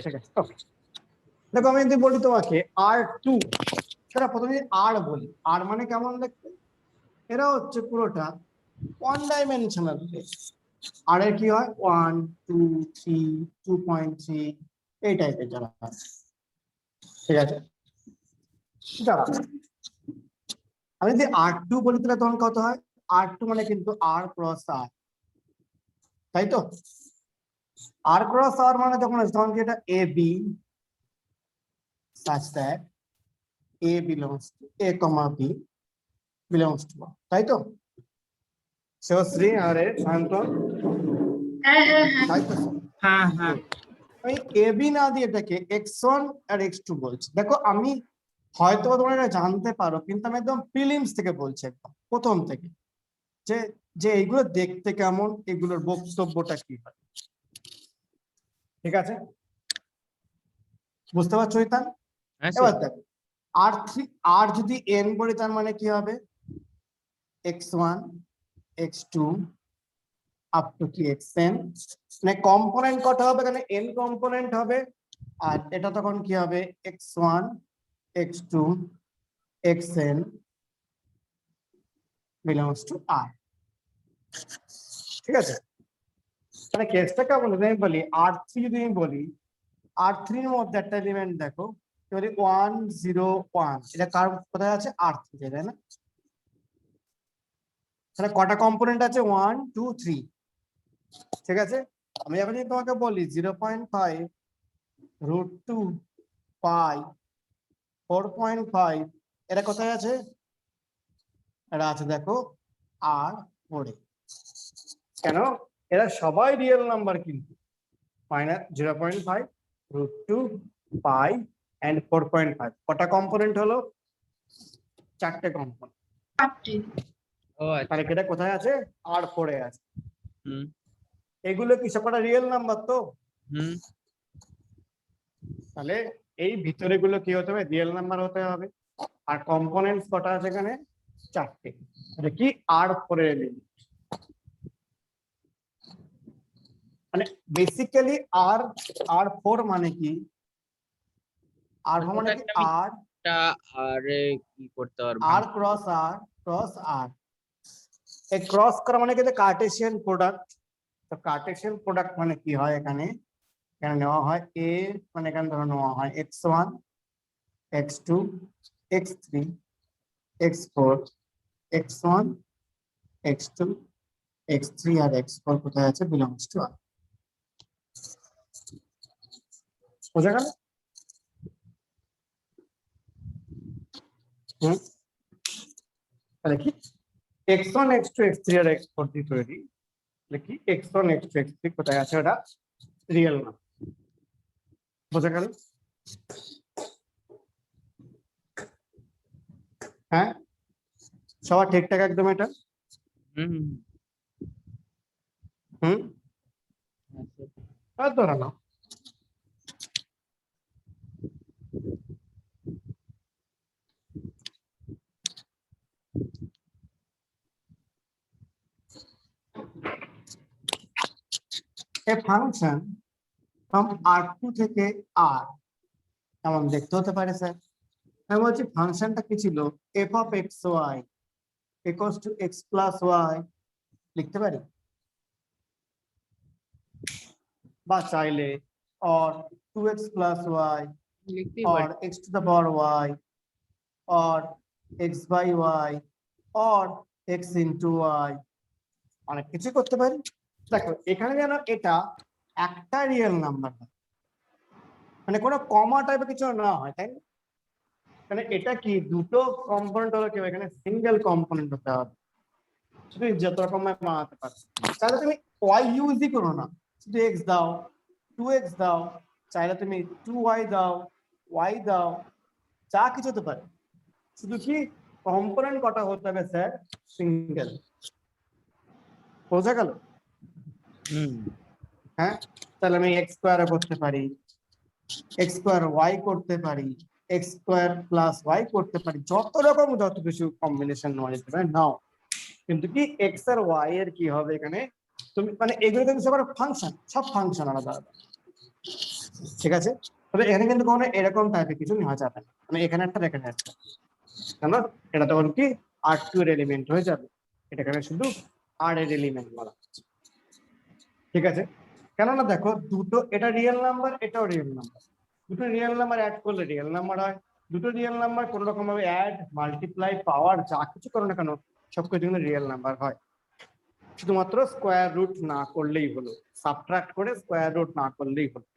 ঠিক আছে ওকে দেখো আমি যদি বলি তোমাকে R2 সেটা প্রথমে আর বলি আর মানে কেমন দেখতে এরা হচ্ছে পুরোটা ওয়ান ডাইমেনশনাল আর এর কি হয় 1 2 3 2.3 এই টাইপের যারা ঠিক আছে যারা আমি যদি R2 বলি তাহলে তখন কত হয় R2 মানে কিন্তু R ক্রস R তাই তো R ক্রস R মানে যখন তখন কি এটা AB such that A belongs to A comma B belongs to 1 তাই তো শিবশ্রী আরে শান্তন তাই তো হ্যাঁ হ্যাঁ আমি AB না দিয়ে এটাকে x1 আর x2 বলছি দেখো আমি হয়তো তোমরা এটা জানতে পারো কিন্তু আমি একদম প্রিলিমস থেকে বলছি একদম প্রথম থেকে যে যে এইগুলো দেখতে কেমন এগুলোর বক্তব্যটা কি হয় ঠিক আছে বুঝতে পারছো ইতান এবার দেখো R3 আর যদি n বলি তার মানে কি হবে x1 x2 আপ টু কি xn মানে কম্পোনেন্ট কত হবে এখানে n কম্পোনেন্ট হবে আর এটা তখন কি হবে x1 x2 xn belongs to r ঠিক আছে মানে কেসটা কেমন যদি আমি বলি R3 যদি আমি বলি R3 এর মধ্যে একটা এলিমেন্ট দেখো যদি 1 0 1 এটা কার কোথায় আছে R3 তাই না তাহলে কটা কম্পোনেন্ট আছে 1 2 3 ঠিক আছে আমি এখন যদি তোমাকে বলি 0.5 √2 পাই 4.5 এটা কোথায় আছে এটা আছে দেখো R4 কেন এরা সবাই রিয়েল নাম্বার কিন্তু -0.5 √2 পাই এন্ড 4.5 কটা কম্পোনেন্ট হলো চারটে কম্পোনেন্ট ও আচ্ছা তাহলে এটা কোথায় আছে R4 এ আছে হুম এগুলো কি সবকটা রিয়েল নাম্বার তো হুম তাহলে এই ভিতরে গুলো কি হতে হবে রিয়েল নাম্বার হতে হবে আর কম্পোনেন্টস কটা আছে এখানে চারটে এটা কি R4 এর এলিমেন্ট মানে বেসিক্যালি R4 মানে কি R মানে কি R আরে কি করতে পারবো R ক্রস R এই ক্রস করা মানে কি কার্টেসিয়ান প্রোডাক্ট তো কার্টেসিয়ান প্রোডাক্ট মানে কি হয় এখানে এখানে নেওয়া হয় a মানে এখানে ধরো নেওয়া হয় x1 x2 x3 x4 x1 x2 x3 আর x4 কোথায় আছে বিলংস টু r বুঝা গেল তাহলে কি x1 x2 x3 আর x4 দিয়ে তৈরি দেখি x1 x2 x3 কোথায় আছে ওটা রিয়েল না বুঝা গেল হ্যাঁ সবার ঠিকঠাক একদম এটা হুম হুম আর ধরা না a function from R2 থেকে R কেমন দেখতে হতে পারে স্যার আমি বলছি ফাংশনটা কি ছিল f of xy equals to x plus y লিখতে পারি বা চাইলে or 2x plus y or x to the power y or x by y or x into y অনেক কিছু করতে পারি দেখো এখানে যেন এটা একটা রিয়েল নাম্বার মানে কোনো কমা টাইপের কিছু না হয় তাই না মানে এটা কি দুটো কম্পোনেন্ট হলো কি এখানে সিঙ্গেল কম্পোনেন্ট হতে হবে শুধু যত রকম বানাতে পারছো তাহলে তুমি y ইউজই করো না শুধু x দাও 2x দাও চাইলে তুমি 2y দাও y দাও যা কিছু হতে পারে শুধু কি কম্পোনেন্ট কটা হতে হবে স্যার সিঙ্গেল বোঝা গেল হ্যাঁ তাহলে আমি x স্কয়ার করতে পারি x স্কয়ার y করতে পারি x স্কয়ার প্লাস y করতে পারি যত রকম যত কিছু কম্বিনেশন নেওয়া যেতে পারে নাও কিন্তু কি x আর y এর কি হবে এখানে তুমি মানে এগুলো কিন্তু সবার ফাংশন সব ফাংশন আলাদা আলাদা ঠিক আছে, তবে এখানে কিন্তু কোনো এরকম টাইপের কিছু নেওয়া যাবে না, মানে এখানে একটা এখানে একটা, কেন এটা তখন কি R2 এর এলিমেন্ট হয়ে যাবে, এটা এখানে শুধু R এর এলিমেন্ট বলা হচ্ছে। ঠিক আছে, কেননা দেখো দুটো, এটা রিয়েল নাম্বার, এটাও রিয়েল নাম্বার, দুটো রিয়েল নাম্বার অ্যাড করলে রিয়েল নাম্বার হয়, দুটো রিয়েল নাম্বার কোনো রকম ভাবে অ্যাড, মাল্টিপ্লাই, পাওয়ার যা কিছু করো না কেন সবকিছু কিন্তু রিয়েল নাম্বার হয়, শুধুমাত্র স্কোয়ার রুট না করলেই হলো, সাবট্রাক্ট করে স্কোয়ার রুট না করলেই হলো।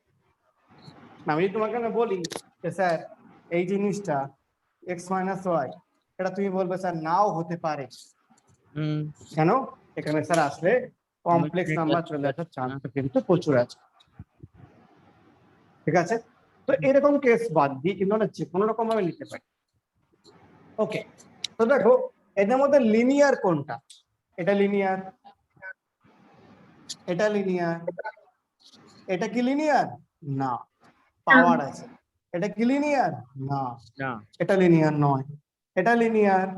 আমি যদি তোমাকে আমি বলি যে স্যার এই জিনিসটা এক্স মাইনাস ওয়াই, এটা তুমি বলবে স্যার নাও হতে পারে, কেন এখানে স্যার আসলে কমপ্লেক্স নাম্বার চলে আসার চান্স কিন্তু প্রচুর আছে। ঠিক আছে, তো এরকম কেস বাদ দিয়ে কিন্তু আমরা যে কোনো রকম ভাবে নিতে পারি। ওকে, তো দেখো এদের মধ্যে লিনিয়ার কোনটা, এটা লিনিয়ার, এটা লিনিয়ার, এটা কি লিনিয়ার না, পাওয়ার আছে, এটা কি লিনিয়ার না, এটা লিনিয়ার নয়, এটা লিনিয়ার,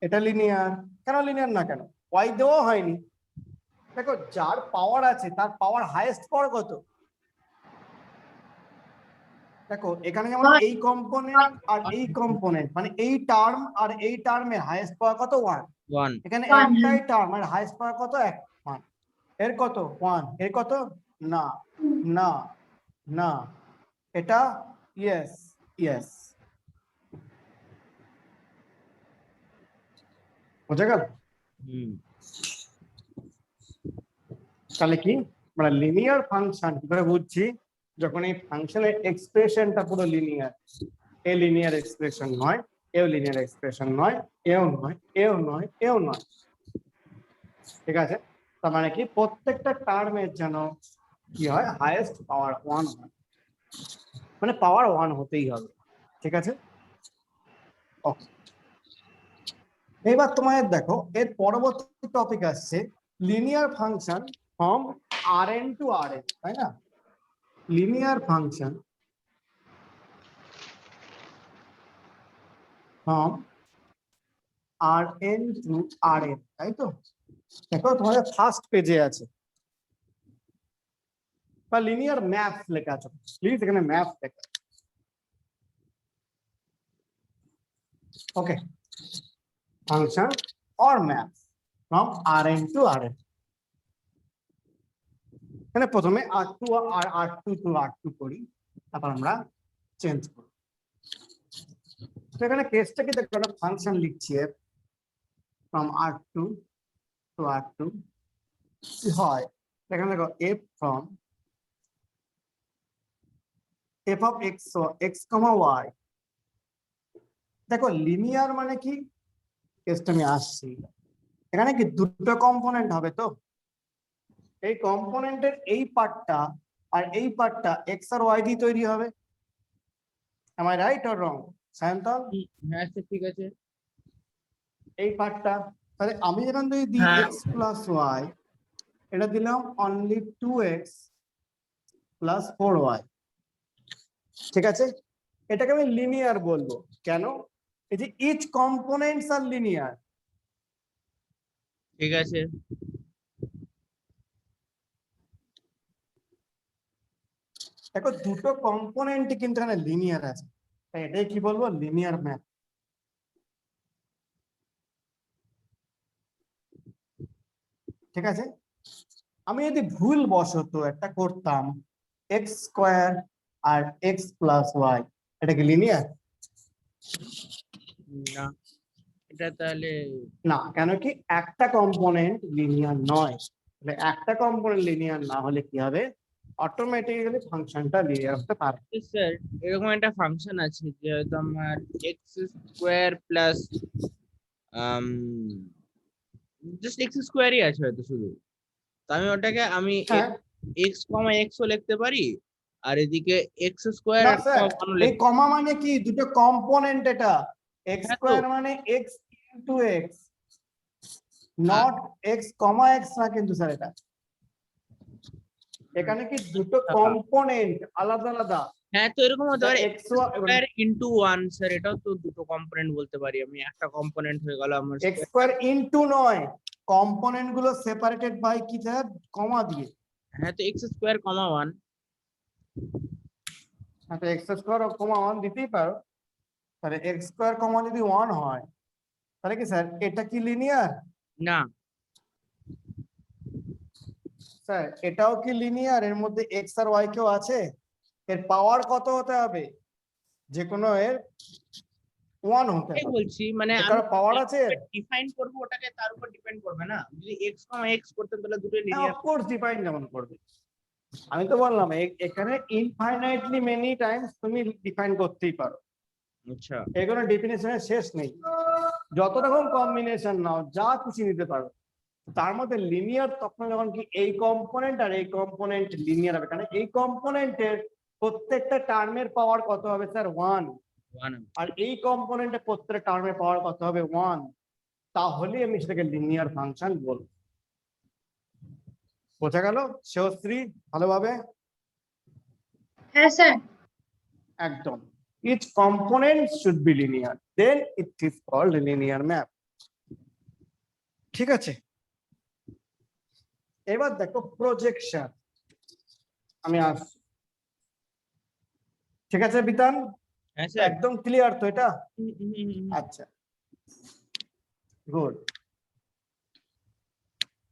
এটা লিনিয়ার, কেন লিনিয়ার না কেন, ওয়াই দেওয়া হয়নি, দেখো যার পাওয়ার আছে তার পাওয়ার হাইয়েস্ট পাওয়ার কত, দেখো এখানে যেমন এই কম্পোনেন্ট আর এই কম্পোনেন্ট মানে এই টার্ম আর এই টার্মের হাইয়েস্ট পাওয়ার কত 1, এখানে একটাই টার্ম আর হাইয়েস্ট পাওয়ার কত 1, এর কত 1, এর কত না না না, এটা ইয়েস ইয়েস, বোঝা গেল? তাহলে কি মানে লিনিয়ার ফাংশন কি করে বুঝছি, যখন এই ফাংশনের এক্সপ্রেশনটা পুরো লিনিয়ার, এ লিনিয়ার এক্সপ্রেশন নয়, এও লিনিয়ার এক্সপ্রেশন নয়, এও নয়, এও নয়, এও নয়। ঠিক আছে, তার মানে কি প্রত্যেকটা টার্মের যেন কি হয় হাইয়েস্ট পাওয়ার 1 হয়, মানে পাওয়ার 1 হতেই হবে। ঠিক আছে, ওকে, এবার তোমাদের দেখো এর পরবর্তী টপিক আসছে linear function from Rn to Rn, তাই না, linear function from Rn to Rn, তাই তো, দেখো তোমাদের ফার্স্ট পেজে আছে বা লিনিয়ার ম্যাপস লেখা আছে, প্লিজ এখানে ম্যাপস লেখা, okay, function or maps from Rn to Rn, এখানে প্রথমে R2 আর R2 টু R2 করি, তারপর আমরা চেঞ্জ করি। তো এখানে কেসটাকে দেখো, একটা ফাংশন লিখছি ফ্রম R2 টু R2 কি হয়, এখানে দেখো f from f of x comma y, দেখো লিনিয়ার মানে কি, কেসটা আমি আসছি, এখানে কি দুটো কম্পোনেন্ট হবে, তো এই কম্পোনেন্টের এই পার্টটা আর এই পার্টটা x আর y দিয়ে তৈরি হবে, am I right or wrong Sayantan? হ্যাঁ ঠিক আছে, এই পার্টটা, তাহলে আমি যখন যদি দিই x প্লাস y, এটা দিলাম অনলি 2x প্লাস 4y, ঠিক আছে, এটাকে আমি লিনিয়ার বলবো, কেন, এই যে ইচ কম্পোনেন্টস আর লিনিয়ার, ঠিক আছে, দেখো দুটো কম্পোনেন্ট কিন্তু এখানে লিনিয়ার আছে, তাই এটাই কি বলবো লিনিয়ার ম্যাপ। ঠিক আছে, আমি যদি ভুল বশত একটা করতাম এক্স স্কোয়ার আর এক্স প্লাস ওয়াই, এটা কি লিনিয়ার না এটা তাহলে না, কেন কি একটা কম্পোনেন্ট লিনিয়ার নয়, তাহলে একটা কম্পোনেন্ট লিনিয়ার না হলে কি হবে, অটোমেটিক্যালি ফাংশনটা লিনিয়ার হতে পারে। স্যার এরকম একটা ফাংশন আছে যে হয়তো আমার x square plus just x স্কোয়ারই আছে হয়তো শুধু, তো আমি ওটাকে আমি হ্যাঁ, এক্স কমা এক্সও লিখতে পারি, আর এদিকে এক্স স্কোয়ার না আর স্যার, ওয়ানও এই লিখতে কমা মানে কি দুটো কম্পোনেন্ট, এটা এক্স হ্যাঁ তো স্কোয়ার মানে x into x, not x comma x না কিন্তু স্যার, এটা এখানে কি দুটো কম্পোনেন্ট আলাদা আলাদা, হ্যাঁ তো এরকম হতে পারে x x square into one, sir এটাও তো দুটো কম্পোনেন্ট বলতে পারি আমি, একটা কম্পোনেন্ট হয়ে গেল আমার এক্স স্কোয়ার ইন্টু নয়, কম্পোনেন্ট গুলো সেপারেটেড বাই কি স্যার, কমা দিয়ে, হ্যাঁ তো এক্স স্কোয়ার কমা ওয়ান, আচ্ছা এক্স স্কোয়ার কমা 1 দিতেই পারো, তাহলে এক্স স্কোয়ার কমা যদি 1 হয় তাহলে কি স্যার এটা কি লিনিয়ার? না, স্যার এটাও কি লিনিয়ার? এর মধ্যে এক্স আর ওয়াই কেও আছে, এর পাওয়ার কত হতে হবে? যে কোনো এর 1 হতে এই হবে। বলছি মানে এটার পাওয়ার আছে? ডিফাইন করব ওটাকে, তার উপর ডিপেন্ড করবে না। যদি এক্স কমা এক্স করতেন তাহলে দুটো লিনিয়ার। অফকোর্স ডিফাইন যেমন করবে, আমি তো বললাম এখানে ইনফাইনাইটলি মেনি টাইমস তুমি ডিফাইন করতেই পারো, আচ্ছা, এগুলো ডেফিনেশনের শেষ নেই। যত রকম কম্বিনেশন নাও যা খুশি নিতে পারো, তার মধ্যে লিনিয়ার তখন যখন কি এই কম্পোনেন্ট আর এই কম্পোনেন্ট লিনিয়ার হবে, কারণ এই কম্পোনেন্টের প্রত্যেকটা টার্মের পাওয়ার কত হবে স্যার 1, আর এই কম্পোনেন্টের প্রত্যেকটা টার্মের পাওয়ার কত হবে 1, তাহলে আমি সেটাকে লিনিয়ার ফাংশন বলবো। বোঝা গেল শিবশ্রী ভালোভাবে? হ্যাঁ স্যার। একদম, each component should be linear, then it is called linear map। ঠিক আছে, এবার দেখো প্রজেকশন, আমি আসছি। ঠিক আছে বিতান, হ্যাঁ স্যার। একদম ক্লিয়ার তো এটা? আচ্ছা গুড।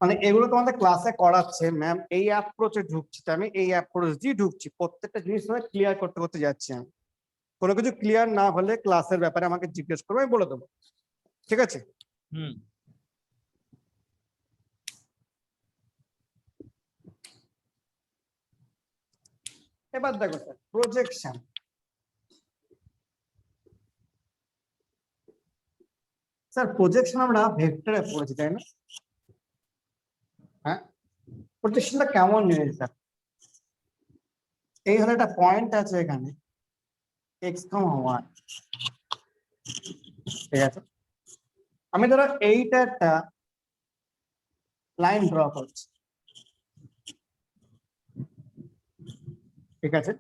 মানে এগুলো তোমাদের ক্লাসে করাচ্ছে ম্যাম, এই অ্যাপ্রোচে ঢুকছি তো আমি, এই অ্যাপ্রোচ দিয়ে ঢুকছি, প্রত্যেকটা জিনিস ক্লিয়ার করতে করতে যাচ্ছি আমি। কোনো কিছু ক্লিয়ার না হলে ক্লাসের ব্যাপারে আমাকে জিজ্ঞেস করবে, আমি বলে দেবো। ঠিক আছে, এবার দেখো স্যার প্রজেকশন। স্যার প্রজেকশন আমরা ভেক্টরে পড়েছি তাই না? হ্যাঁ, প্রজেকশনটা কেমন জিনিস স্যার? এই হলো একটা পয়েন্ট আছে এখানে x, y, ঠিক আছে, আমি ধরো এইটা একটা লাইন ড্র করছি, ঠিক আছে,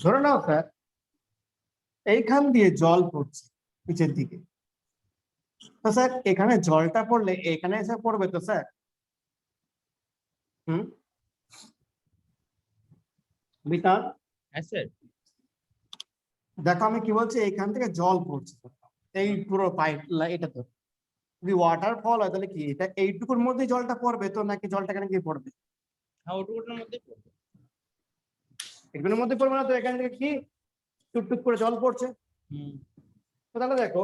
ধরে নাও স্যার এইখান দিয়ে জল পড়ছে নিচের দিকে, তো স্যার এখানে জলটা পড়লে এখানে এসে পড়বে তো স্যার? বিতান হ্যাঁ স্যার। দেখো আমি কি বলছি, এইখান থেকে জল পড়ছে, এই পুরো পাইপ এটা তো যদি ওয়াটারফল হয় তাহলে কি এটা এইটুকুর মধ্যে জলটা পড়বে তো, নাকি জলটা এখানে গিয়ে পড়বে? হ্যাঁ, ওটুকুর মধ্যে পড়বে। এগুলোর মধ্যে পড়বে না তো, এখান থেকে কি টুকটুক করে জল পড়ছে। তো তাহলে দেখো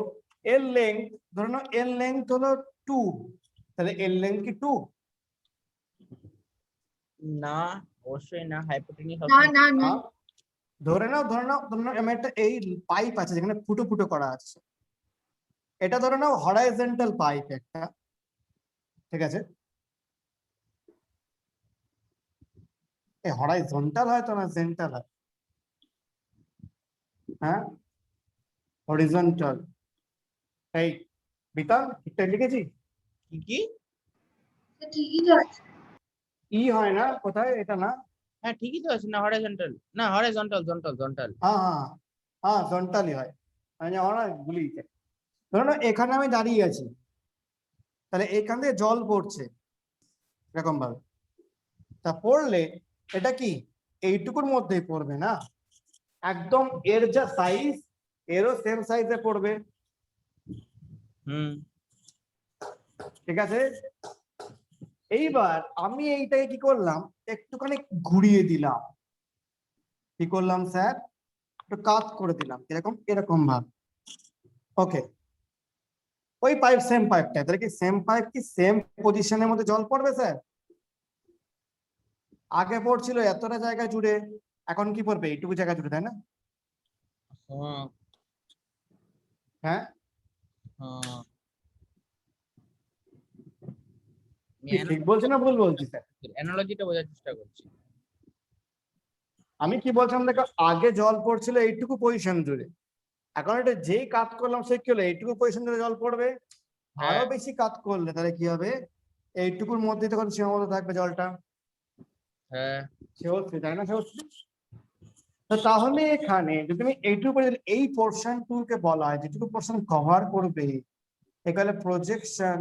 এর লেন্থ, ধরে নাও এর লেন্থ হলো 2, তাহলে এর লেন্থ কি 2? না, অবশ্যই না, হাইপোটেনিস না না না। ধরে নাও আমি একটা এই পাইপ আছে যেখানে ফুটো ফুটো করা আছে, এটা ধরে নাও হরাইজন্টাল পাইপ একটা, ঠিক আছে, এই হরাইজন্টাল হয় তো না জেন্টাল হয়? হ্যাঁ হরিজন্টাল। এই বিতান ঠিকঠাক লিখেছি? কি কি? ঠিকই তো আছে। ই হয় না কোথায়, এটা না? হ্যাঁ ঠিকই তো আছে না, হরাইজন্টাল না, হরাইজন্টাল, জন্টাল জন্টাল। হ্যাঁ হ্যাঁ হ্যাঁ জন্টালই হয়, মানে আমার না গুলি। ধরো না এখানে আমি দাঁড়িয়ে আছি, তাহলে এখান থেকে জল পড়ছে এরকম ভাবে, তা পড়লে এটা কি এইটুকুর মধ্যেই পড়বে না, একদম এর যা সাইজ এরও সেম সাইজে পড়বে। ঠিক আছে, এইবার আমি এইটাকে কি করলাম, একটুখানি ঘুরিয়ে দিলাম, কি করলাম স্যার, একটু কাট করে দিলাম, এরকম এরকম ভাবে। ওকে, ওই পাইপ সেম পাইপটা, তাহলে কি সেম পাইপ কি সেম পজিশনের মধ্যে জল পড়বে স্যার? আগে পড়ছিল এতটা জায়গা জুড়ে, এখন কি পড়বে এইটুকু জায়গা জুড়ে, তাই না? হ্যাঁ ঠিক বলছি না ভুল বলছি স্যার? অ্যানালজিটা বোঝার চেষ্টা করছি। আমি কি বলছিলাম দেখো, আগে জল পড়ছিল এইটুকু পজিশন জুড়ে, এখন এটা যেই কাট করলাম সে কি হলো, এইটুকু পজিশন জুড়ে জল পড়বে। আরো বেশি কাট করলে তাহলে কি হবে, এইটুকুর মধ্যে তখন সীমাবদ্ধ থাকবে জলটা। হ্যাঁ, সে হচ্ছে তাই না, সে হচ্ছে। তো তাহলে এখানে যদি তুমি এইটুকু এই পোর্শন টুকে বলা হয় যেটুকু পোর্শন কভার করবে, এখানে প্রজেকশন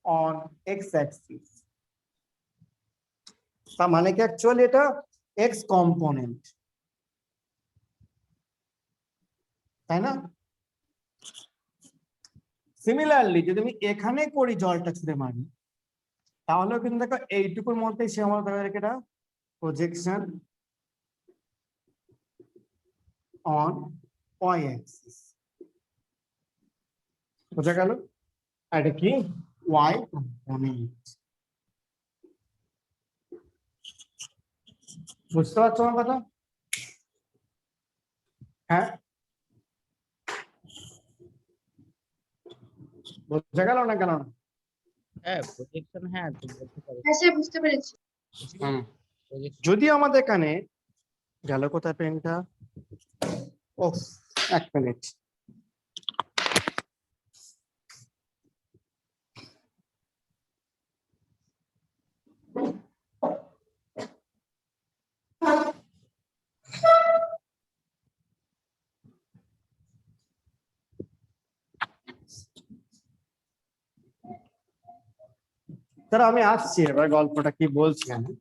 অন এক্স অ্যাক্সিস। তার মানে কি অ্যাকচুয়ালি এটা এক্স কম্পোনেন্ট, তাই না? সিমিলারলি যদি আমি এখানে করি জলটা ছুঁড়ে মারি, তাহলেও কিন্তু দেখো এইটুকুর মধ্যে সে আমার ধরে রেখে এটা প্রজেকশন অন ওয়াই অ্যাক্সিস, বোঝা গেল? এটা কি ওয়াই কম্পোনেন্ট, বুঝতে পারছো আমার কথা? হ্যাঁ, বোঝা গেল না কেন? হ্যাঁ প্রজেকশন, হ্যাঁ তো বলতে পারি হ্যাঁ স্যার বুঝতে পেরেছি। প্রজেকশন। যদি আমাদের এখানে গেল কোথায় পেনটা, ও এক মিনিট, স্যার আমি আসছি এবার গল্পটা কি বলছি আমি।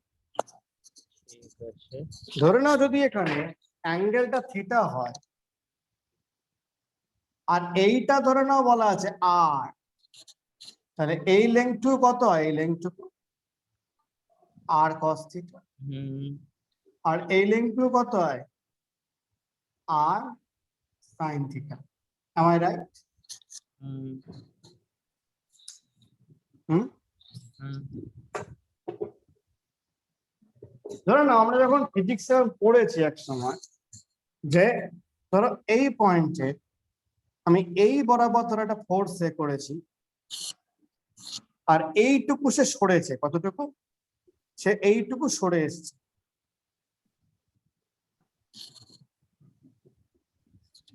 ঠিক আছে। ধরে নাও যদি এখানে অ্যাঙ্গেলটা থিটা হয়, আর এইটা ধরে নাও বলা আছে আর, তাহলে এই লেংথটুকু কত হয়? এই লেংথটুকু আর কস থিটা, হুম। আর এই লেংথটুকু কত হয়? আর sine theta. Am I right? Hmm. Hmm, hmm. ধরো না আমরা যখন ফিজিক্স পড়েছি এক সময়, যে ধরো এই পয়েন্টে আমি এই বরাবর ধরো একটা ফোর্স করেছি, আর এইটুকু সে সরেছে, কতটুকু? সে এইটুকু সরে এসছে,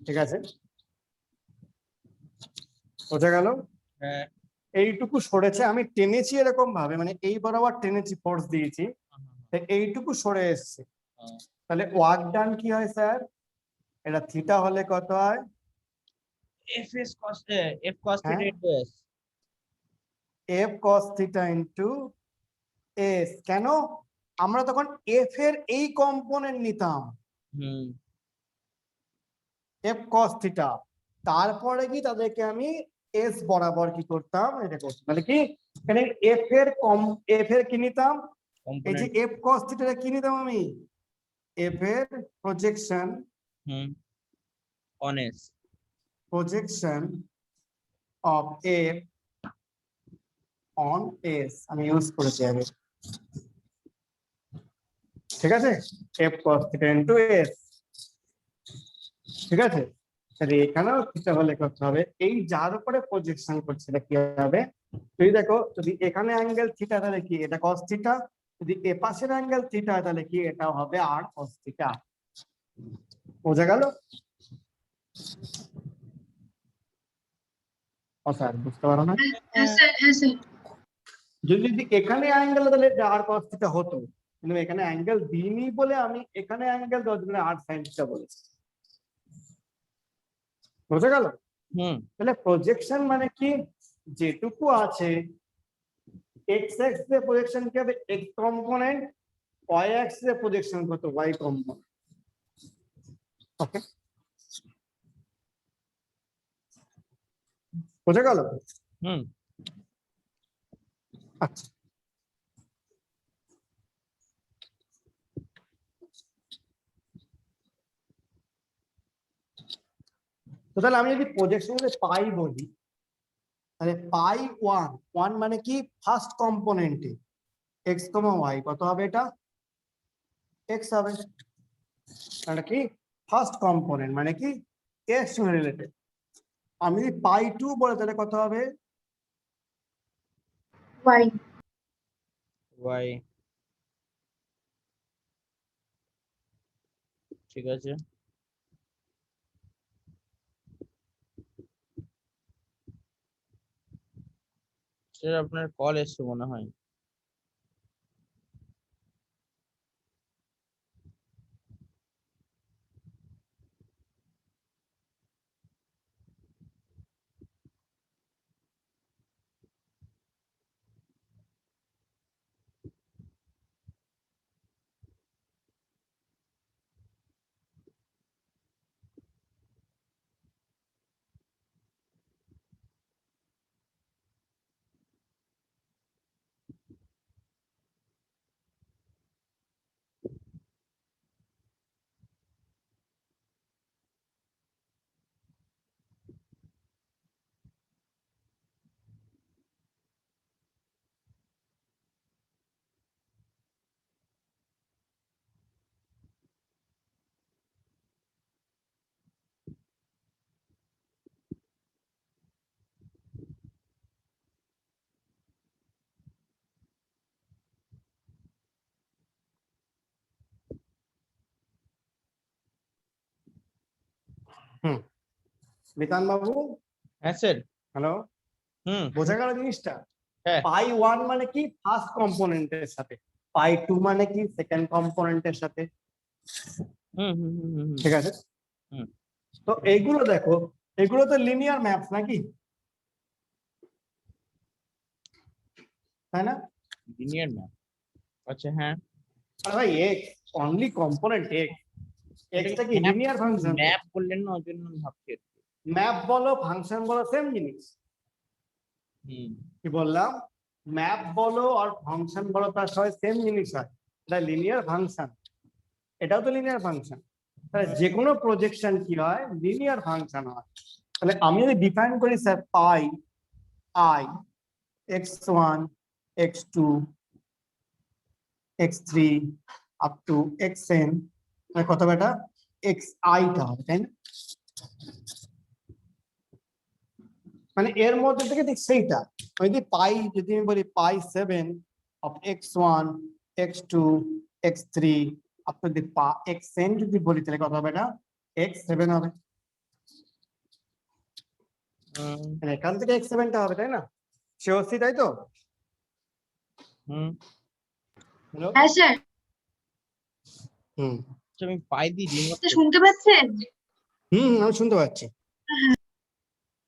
ঠিক আছে? বোঝা গেল? হ্যাঁ। এইটুকু সরেছে, আমি টেনেছি এরকম ভাবে, মানে এই বরাবর টেনেছি, ফোর্স দিয়েছি, তো এইটুকু সরে এসছে। তাহলে ওয়ার্ক ডান কি হয় স্যার? এটা থিটা হলে কত হয়? F S cos, F cos হ্যাঁ, theta into S. F cos theta into S. কেন? আমরা তখন এফ এর এই কম্পোনেন্ট নিতাম, হুম। এফ কস থিটা, তারপরে কি তাদেরকে আমি এস বরাবর কি করতাম, এটা করতাম। তাহলে কি এখানে এফ এর কি নিতাম? এই যে কম্পোনেন্ট। এফ কস থিটা কি নিতাম আমি? এফ এর projection, hmm. On S. Projection of F on S আমি ইউজ করেছি আগে, ঠিক আছে? F cos theta into S, ঠিক আছে? তাহলে এখানেও থিটা হলে করতে হবে, এই যার উপরে প্রজেকশন করছে এটা কি হবে? তুমি দেখো, যদি এখানে অ্যাঙ্গেল থিটা তাহলে কি এটা কস থিটা, যদি এ পাশের অ্যাঙ্গেল থিটা তাহলে কি এটাও হবে আর কস থিটা। বোঝা গেল? ও স্যার বুঝতে পারো না? হ্যাঁ স্যার, হ্যাঁ স্যার। যদি যদি এখানে অ্যাঙ্গেল তাহলে আর কস থিটা হতো, কিন্তু এখানে অ্যাঙ্গেল দিইনি বলে আমি এখানে অ্যাঙ্গেল দেওয়ার জন্য আর সাইন থিটা বলেছি। বোঝা গেল? হুম। তাহলে প্রজেকশন মানে কি, যেটুকু আছে এক্স এক্স এর প্রজেকশন কি হবে? এক্স কম্পোনেন্ট, ওয়াই এক্স এর প্রজেকশন কত? Y component. ওকে, বোঝা গেল? হুম। আচ্ছা, তো তাহলে আমি যদি প্রজেকশন পাই বলি, তাহলে পাই ওয়ান, ওয়ান মানে কি ফার্স্ট কম্পোনেন্টে এক্স কমা ওয়াই কত হবে? এটা এক্স হবে। মানে কি ফার্স্ট কম্পোনেন্ট মানে কি এক্স সঙ্গে রিলেটেড। আমি যদি পাই টু বলে তাহলে কত হবে? ওয়াই। ওয়াই। ঠিক আছে। স্যার আপনার কল এসছে মনে হয়। বিতান বাবু, হ্যাঁ স্যার। হ্যালো, বোঝা গেল জিনিসটা? হ্যাঁ। পাই 1 মানে কি ফার্স্ট কম্পোনেন্টের সাথে, পাই 2 মানে কি সেকেন্ড কম্পোনেন্টের সাথে। ঠিক আছে। হুম। তো এইগুলো দেখো, এগুলো তো লিনিয়ার ম্যাপস নাকি, তাই না? Linear map. আচ্ছা হ্যাঁ। আরে ভাই x only component x, extra কি লিনিয়ার ফাংশন? ম্যাপ বললেন না, ওই জন্য ভাবছি। ম্যাপ বলো ফাংশন বলো সেম জিনিস। কি বললাম? ম্যাপ বলো আর ফাংশন বলো তার সবাই সেম জিনিস হয়। এটা লিনিয়ার ফাংশন, এটাও তো লিনিয়ার ফাংশন। তাহলে যে কোনো প্রজেকশন কি হয়, লিনিয়ার ফাংশন হয়। তাহলে আমি যদি ডিফাইন করি sir pi I x1 x2 x3 up to xn, কত বেটা xi টা হবে, তাই না? মানে এর মধ্যে থেকে ঠিক সেইটা আমি যদি পাই, যদি আমি বলি পাই 7 of x1 x2 x3 up to the xn যদি বলি তাহলে কত হবে এটা x7 হবে। এখান থেকে x7 টা হবে, তাই না? শিওরসি, তাই তো? হ্যাঁ স্যার, আমি পাই দি ডিনোট শুনতে পাচ্ছেন? আমি শুনতে পাচ্ছি।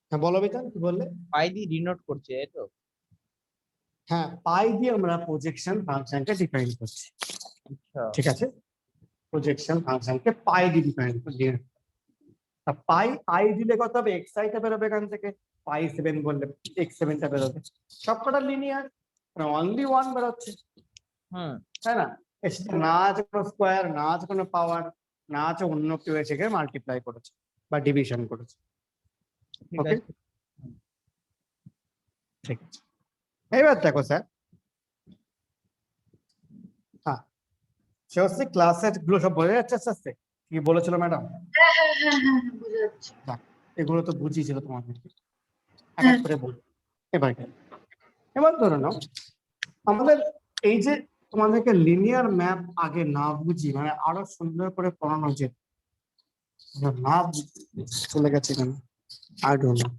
হ্যাঁ বলো বিকান, কি বললে? পাই দি ডিনোট করছে, তাই তো? হ্যাঁ, পাই দিয়ে আমরা প্রজেকশন ফাংশনকে ডিফাইন করছি। আচ্ছা। ঠিক আছে, প্রজেকশন ফাংশনকে পাই দিয়ে ডিফাইন করছি। পাই আই দিলে কত হবে, xi টা বেরোবে এখান থেকে, পাই 7 বললে x7 টা বেরোবে। সবকটা লিনিয়ার, অনলি 1 বেরোচ্ছে, তাই না? এর সাথে না আছে কোনো স্কোয়ার, না আছে কোনো পাওয়ার, না আছে অন্য কেউ এসে মাল্টিপ্লাই করেছে বা ডিভিশন করেছে। ওকে, ঠিক আছে। এবার দেখো স্যার, হ্যাঁ শিওরসি ক্লাসের গুলো সব বোঝা যাচ্ছে আস্তে আস্তে কি বলেছিল ম্যাডাম? হ্যাঁ হ্যাঁ হ্যাঁ হ্যাঁ হ্যাঁ, বুঝা যাচ্ছে। এগুলো তো বুঝিয়েছিল তোমাদেরকে, এক এক করে বল। এবার ধরে নাও আমাদের এই যে তোমাদেরকে লিনিয়ার ম্যাপ আগে না বুঝি, মানে আরো সুন্দর করে পড়ানো যেত, না চলে গেছে কেন আই ডোন্ট নো।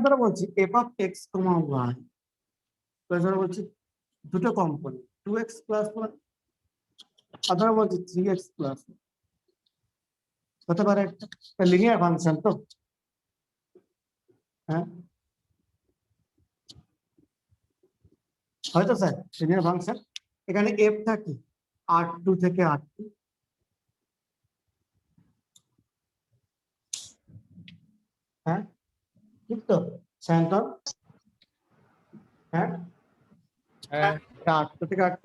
ধরো বলছি F of X comma Y, ধরো বলছি দুটো কম্পোনেন্ট 2x প্লাস 1, ধরো বলছি 3x প্লাস, হতে পারে একটা লিনিয়ার ফাংশন তো, হ্যাঁ হয়তো স্যার লিনিয়ার ফাংশন। এখানে এফ টা কি r2 থেকে r2, হ্যাঁ ঠিক তো স্যান্টন? হ্যাঁ r2 থেকে r2,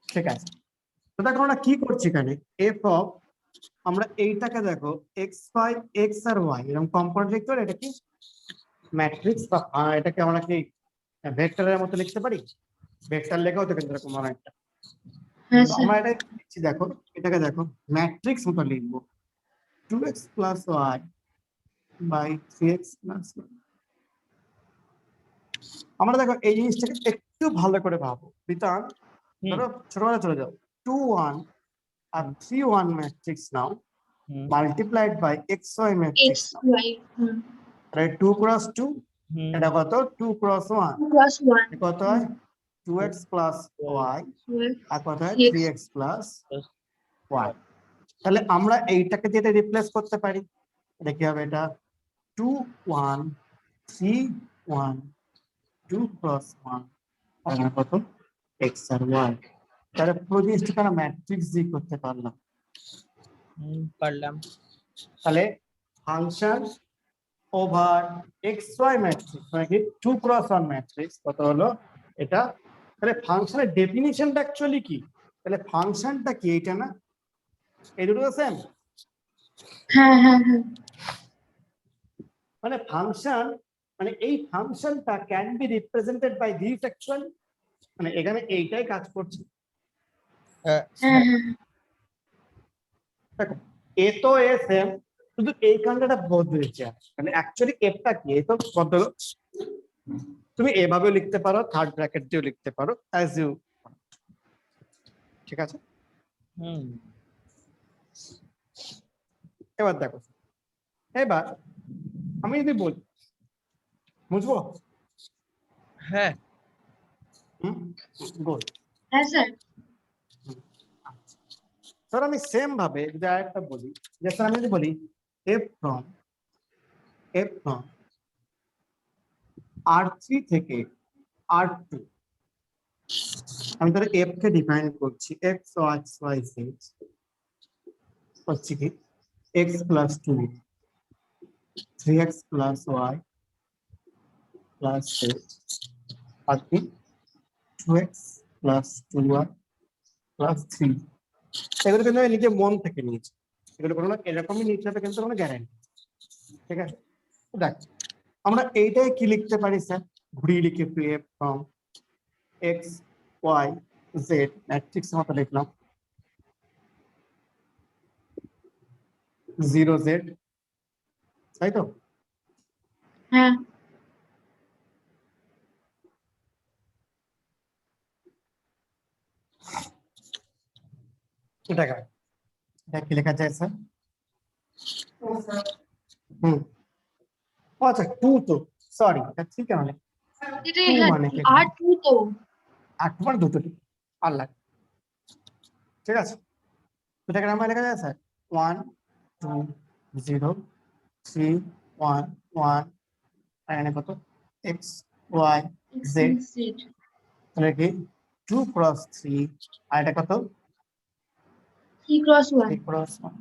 ঠিক আছে। তো দেখো আমরা কি করছি এখানে, এফ অফ, আমরা এইটাকে দেখো x5 x আর y এরকম কম্পোনেন্ট লিখতে পারি, এটা কি ম্যাট্রিক্স বা এটাকে আমরা কি ভেক্টরের মতো লিখতে পারি? ভেক্টর লেখাও তো কিন্তু এরকম অনেকটা। হ্যাঁ স্যার। আমরা এটা লিখছি, দেখো এটাকে দেখো ম্যাট্রিক্স মতো লিখবো 2x plus y by 3x plus y। আমরা দেখো এই জিনিসটাকে একটু ভালো করে ভাবো বিতান, ধরো ছোটবেলা চলে যাও 2 1 আর 3 1 ম্যাট্রিক্স নাও multiplied by xy matrix X নাও, ওয়াই, তাহলে 2 ক্রস 2, এটা কত 2 ক্রস 1, প্লাস 1 কত হয় 2x প্লাস y, আর কত হয় 3x প্লাস y। তাহলে আমরা এইটাকে যেটা রিপ্লেস করতে পারি, এটা কি হবে, এটা 2 1 3 1 2 ক্রস 1, আর এখানে কত x আর y। তাহলে পুরো জিনিসটাকে আমরা ম্যাট্রিক্স দিয়ে করতে পারলাম। তাহলে ফাংশন ওভার xy ম্যাট্রিক্স মানে কি 2 ক্রস 1 ম্যাট্রিক্স কত হলো এটা। তাহলে ফাংশনের ডেফিনিশনটা অ্যাকচুয়ালি কি, তাহলে ফাংশনটা কি এইটা না, এই দুটো সেম। হ্যাঁ হ্যাঁ হ্যাঁ, মানে ফাংশন, মানে এই ফাংশনটা can be represented by this actually, মানে এখানে এইটাই কাজ করছে। হ্যাঁ হ্যাঁ দেখো এ তো এ সেম, শুধু এই কাণ্ডটা বদলেছে, মানে অ্যাকচুয়ালি এফটা কি এই তো বদল। তুমি এভাবেও লিখতে পারো, থার্ড ব্র্যাকেট দিয়েও লিখতে পারো, অ্যাজ ইউ, ঠিক আছে। এবার দেখো, এবার আমি যদি বলি, বুঝবো? হ্যাঁ গুড। হ্যাঁ স্যার। স্যার আমি সেম ভাবে যদি আরেকটা বলি, যে স্যার আমি যদি বলি এফ ফ্রম R3 থেকে R2, আমি ধরো এফ কে ডিফাইন করছি এক্স ওয়াই জেড হচ্ছে কি x plus 2 3x plus y plus z আর কি 2x প্লাস 2y প্লাস 3। এগুলো কিন্তু আমি নিজে মন থেকে নিয়েছি, এগুলো কোনো এরকমই নিতে হবে কিন্তু কোনো গ্যারান্টি। ঠিক আছে, দেখ আমরা এইটাই কি লিখতে পারি স্যার, ঘুরিয়ে লিখে F from X Y Z matrix মতো লিখলাম 0 z, তাই তো? হ্যাঁ এটা কার, এটা কি লেখা যায় স্যার? হুম, ও আচ্ছা 2 তো সরি, এটা ঠিক আছে, এটাই, 2 হ্যাঁ মানে কি আর টু তো। 8 মানে দুটো আর লাগে। ঠিক আছে, এটাকে নাম্বার লেখা যায় স্যার 1 2 0 3 1 1, আর এখানে কত এক্স ওয়াই জেড, সেট তাহলে কি 2 ক্রস 3, আর এটা কত 3x1। 3 ক্রস 1।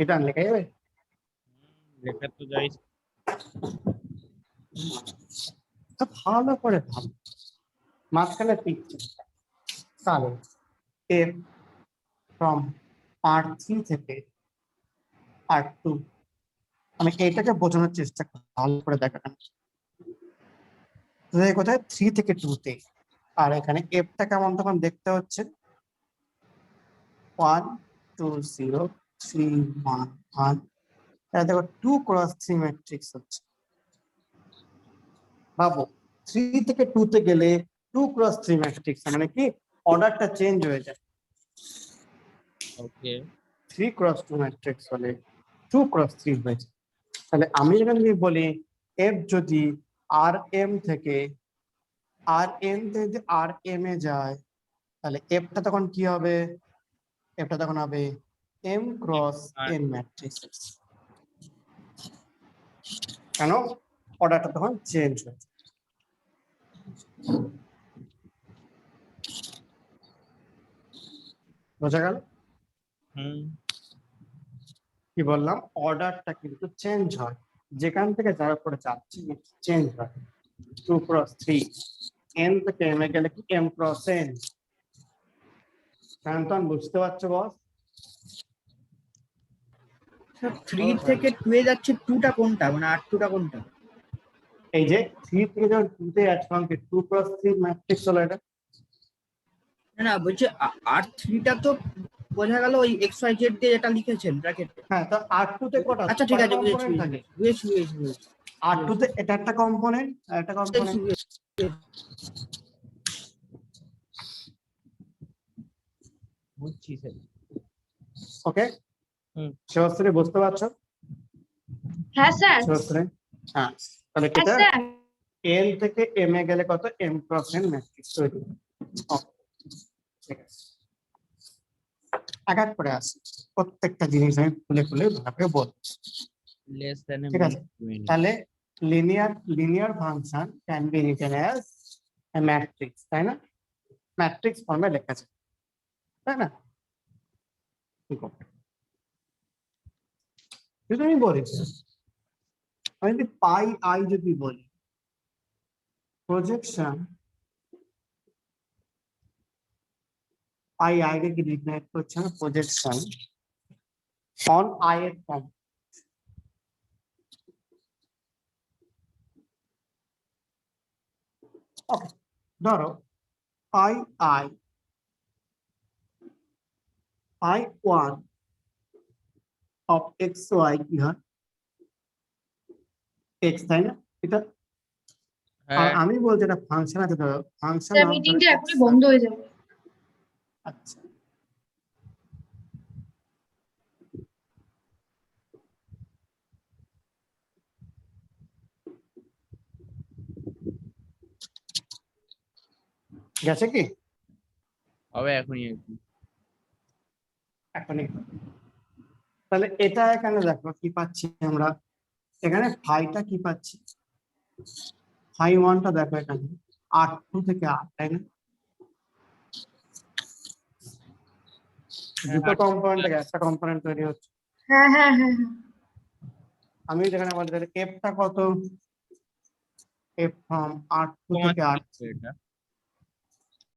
এটা লেখা যাবে? লেখা তো যাই। তো ভালো করে ভালো মাঝখানে পিকচার, তাহলে এফ ফ্রম R3 থেকে R2, আমি এটাকে বোঝানোর চেষ্টা করি ভালো করে দেখানো, কোথায় 3 থেকে 2 তে, আর এখানে এফটা কেমন তখন দেখতে হচ্ছে 1 2 0 3 1 1, এটা দেখো 2 ক্রস 3 ম্যাট্রিক্স হচ্ছে। ভাবো 3 থেকে 2 তে গেলে 2 ক্রস 3 ম্যাট্রিক্স, মানে কি অর্ডারটা চেঞ্জ হয়ে যায়। ওকে 3 ক্রস 2 ম্যাট্রিক্স হলে 2 ক্রস 3 হয়ে যায়। তাহলে আমি এখানে যদি বলি এফ যদি আর এম থেকে আর এম এ যায়, তাহলে এফটা তখন কি হবে, এফটা তখন হবে এম ক্রস এন ম্যাট্রিক্স। কেন? অর্ডারটা তখন চেঞ্জ হয়ে যায়। বোঝা গেল হুম কি বললাম? অর্ডারটা কিন্তু চেঞ্জ হয়, যেখান থেকে যার উপরে যাচ্ছে চেঞ্জ হয়। 2 ক্রস 3, এন থেকে এম এ গেলে কি এম ক্রস এন। কারণ বুঝতে পারছো বস? 3 থেকে 2 এ যাচ্ছে, 2টা কোনটা, মানে R2টা কোনটা? এই যে 3 থেকে যখন 2 তে যাচ্ছে তখন কি 2 ক্রস 3 ম্যাট্রিক্স হলো এটা। না না, বলছে R3টা তো বোঝা গেল ওই XYZ দিয়ে যেটা লিখেছেন ব্র্যাকেটে। হ্যাঁ, তো R2 তে কটা আচ্ছা ঠিক আছে, বুঝেছি কম্পোনেন্ট থাকে? বুঝেছি বুঝেছি বুঝেছি R2 তে এটা একটা কম্পোনেন্ট আর একটা কম্পোনেন্ট। বুঝছি স্যার। ওকে, হুম শিবশ্রী বুঝতে পারছো? হ্যাঁ স্যার। শিবশ্রী, হ্যাঁ, তাহলে হ্যাঁ এটা স্যার। এন থেকে এম এ গেলে কত এম ক্রস এন ম্যাট্রিক্স তৈরি হবে। Okay, ঠিক আছে, এক এক করে আসি, প্রত্যেকটা জিনিস আমি খুলে খুলে ভাবে বলছি। লেস দ্যান এ ঠিক আছে, মিনিট। তাহলে linear function can be written as a matrix, তাই না? ম্যাট্রিক্স ফর্মে লেখা যায়, তাই না? যদি আমি বলি, আমি যদি পাই আই যদি বলি, প্রজেকশন পাই আই কে কি ডিফাইন করছে না, প্রজেকশন অন আই এর ফর্ম। ওকে, ধরো I I I one of X Y কি হয় এক্স, তাই না? এটা, আর হ্যাঁ আমি বলছি এটা ফাংশন আছে, ধরো ফাংশন স্যার অফ ধরো মিটিংটা এক্স, এখনই বন্ধ হয়ে যাবে। আচ্ছা গেছে কি হবে এখনই আর কি। এখনই তাহলে এটা এখানে দেখো কি পাচ্ছি আমরা এখানে ফাইটা কি পাচ্ছি ফাই ওয়ানটা দেখো এখানে 8 থেকে 8 তাই না দুটো কম্পোনেন্ট থেকে একটা কম্পোনেন্ট তৈরি হচ্ছে হ্যাঁ হ্যাঁ হ্যাঁ হ্যাঁ আমি যেখানে বলতে এফটা কত এফ ফ্রম 8 তোমার থেকে 8 এটা